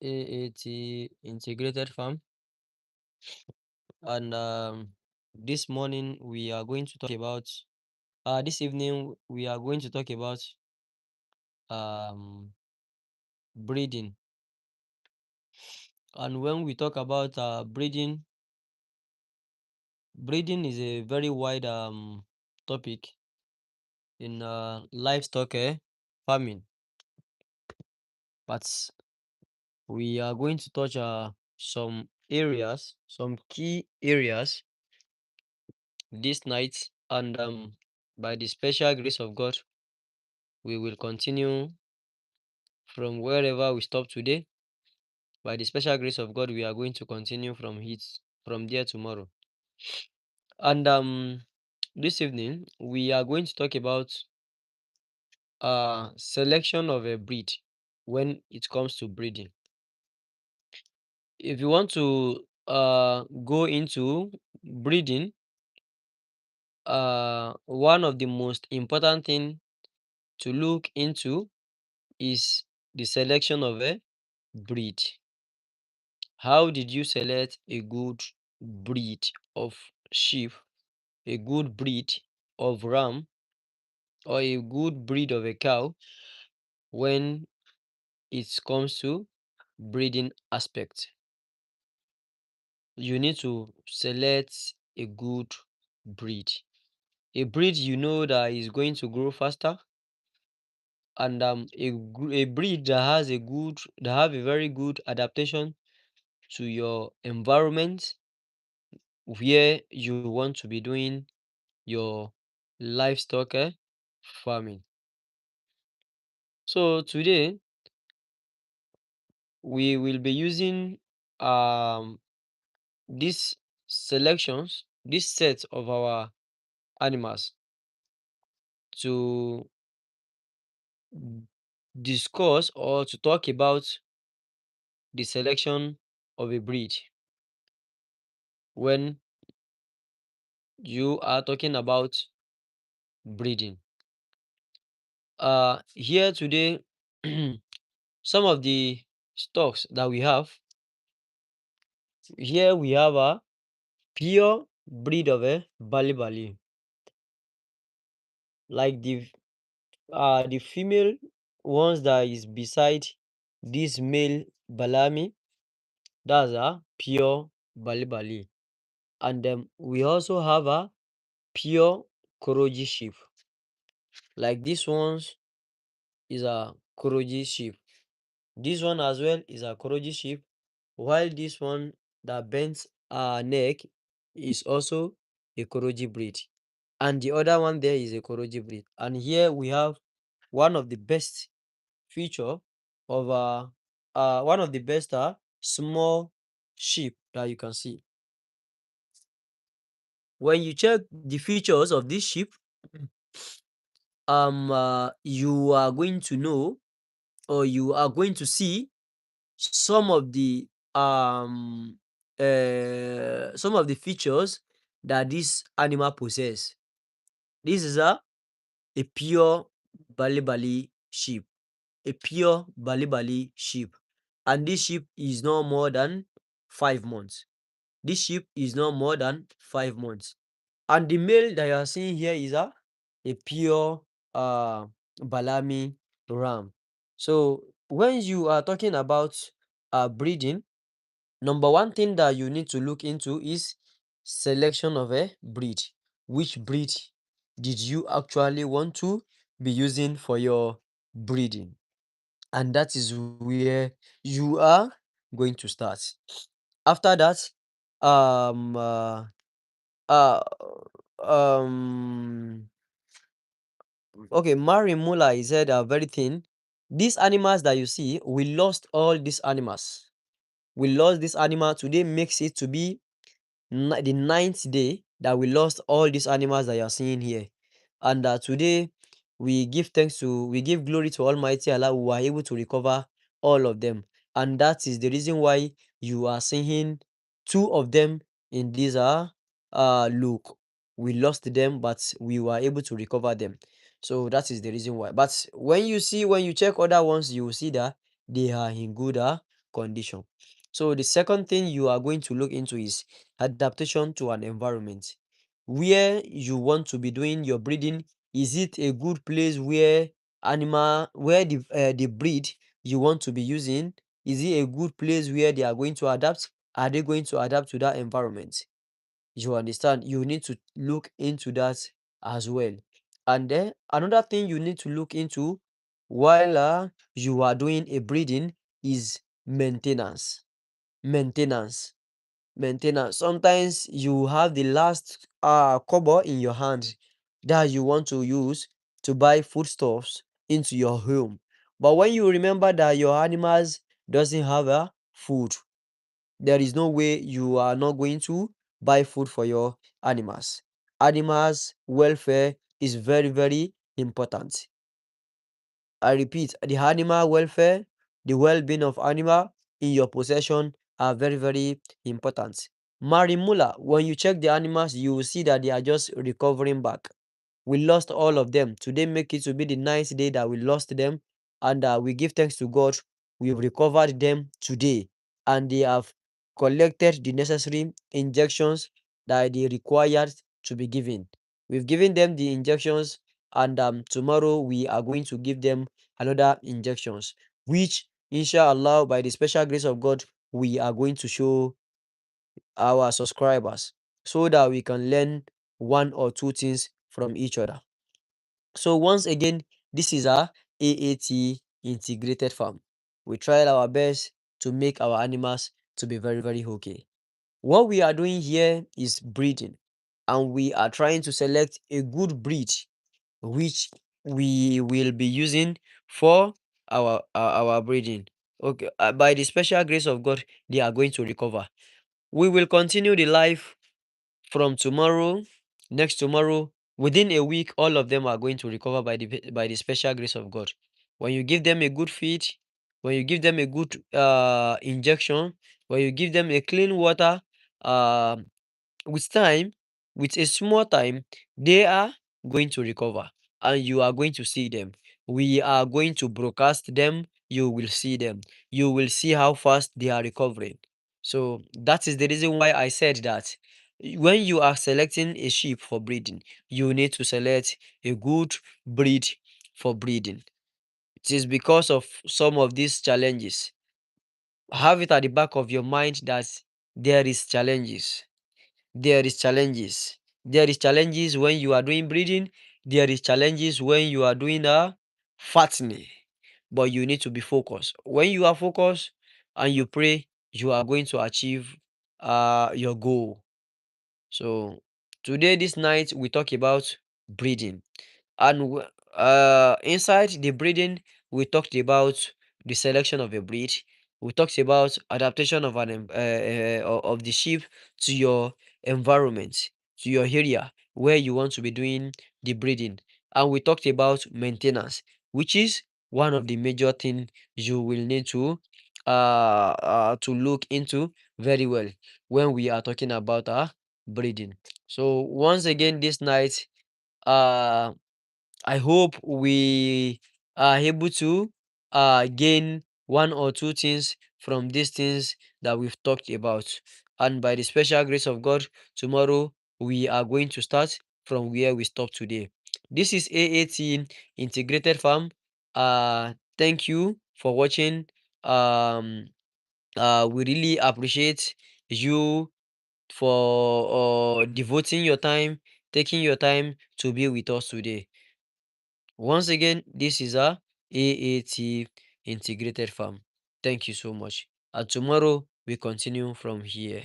AAT integrated farm, and this morning we are going to talk about this evening we are going to talk about um breeding. And when we talk about breeding is a very wide topic in livestock farming, but we are going to touch some key areas this night, and by the special grace of God, we will continue from wherever we stop today. By the special grace of God, we are going to continue from there tomorrow. And this evening we are going to talk about selection of a breed when it comes to breeding. If you want to go into breeding, one of the most important thing to look into is the selection of a breed. How did you select a good breed of sheep, a good breed of ram, or a good breed of a cow when it comes to breeding aspect? You need to select a good breed. A breed you know that is going to grow faster, and a breed that has a very good adaptation to your environment where you want to be doing your livestock farming. So today we will be using um these selections, this set of our animals to discuss or to talk about the selection of a breed when you are talking about breeding. Here today, some of the stocks that we have here, we have a pure breed of a Bali Bali, like the female ones that is beside this male Balami. That's a pure Bali Bali, and we also have a pure Koroji sheep. Like this one's is a Koroji sheep. This one as well is a Koroji sheep, while this one that bends neck is also a Koroji breed, and the other one there is a Koroji breed. And here we have one of the best feature of one of the best small sheep that you can see. When you check the features of this sheep, you are going to know, or you are going to see some of the features that this animal possess. This is a pure Bali Bali sheep, a pure Bali Bali sheep, and this sheep is no more than 5 months. This sheep is no more than 5 months, and the male that you are seeing here is a pure Balami ram. So when you are talking about breeding, number one thing that you need to look into is selection of a breed. Which breed did you actually want to be using for your breeding? And that is where you are going to start. After that, um, uh, uh, um, okay, Mari Mula, he said very thin. These animals that you see, we lost all these animals. We lost this animal. Today makes it to be the ninth day that we lost all these animals that you are seeing here. And today we give glory to Almighty Allah who are able to recover all of them. And that is the reason why you are seeing two of them in this look. We lost them, but we were able to recover them. So that is the reason why. But when you check other ones, you will see that they are in good condition. So the second thing you are going to look into is adaptation to an environment. Where you want to be doing your breeding, is it a good place where the breed you want to be using, is it a good place where they are going to adapt? Are they going to adapt to that environment? You understand? You need to look into that as well. And then another thing you need to look into while you are doing a breeding is maintenance. Maintenance. Maintenance. Sometimes you have the last cover in your hand that you want to use to buy foodstuffs into your home. But when you remember that your animals doesn't have food, there is no way you are not going to buy food for your animals. Animals welfare is very, very important. I repeat, the animal welfare, the well-being of animal in your possession are very, very important. Marimula, when you check the animals, you will see that they are just recovering back. We lost all of them. Today make it to be the ninth day that we lost them, and we give thanks to God. We've recovered them today, and they have collected the necessary injections that they required to be given. We've given them the injections, and tomorrow we are going to give them another injections, which inshallah by the special grace of God we are going to show our subscribers so that we can learn one or two things from each other. So once again, this is our AAT integrated farm. We tried our best to make our animals to be very, very okay. What we are doing here is breeding, and we are trying to select a good breed which we will be using for our breeding. Okay, by the special grace of God, they are going to recover. We will continue the life from tomorrow, next tomorrow, within a week, all of them are going to recover by the special grace of God. When you give them a good feed, when you give them a good injection, when you give them a clean water, uh, with time, with a small time, they are going to recover and you are going to see them. We are going to broadcast them. You will see them. You will see how fast they are recovering. So that is the reason why I said that when you are selecting a sheep for breeding, you need to select a good breed for breeding. It is because of some of these challenges. Have it at the back of your mind that there is challenges. There is challenges when you are doing breeding. There is challenges when you are doing fattening. But you need to be focused. When you are focused and you pray, you are going to achieve your goal. So today, this night, we talk about breeding. And inside the breeding, we talked about the selection of a breed. We talked about adaptation of of the sheep to your environment, to your area where you want to be doing the breeding. And we talked about maintenance, which is one of the major things you will need to look into very well when we are talking about breeding. So once again, this night, uh I hope we are able to gain one or two things from these things that we've talked about. And by the special grace of God, tomorrow we are going to start from where we stopped today. This is AAT Integrated Farm. Thank you for watching. Um, we really appreciate you for devoting your time, taking your time to be with us today. Once again, this is a AAT integrated farm. Thank you so much. And tomorrow we continue from here.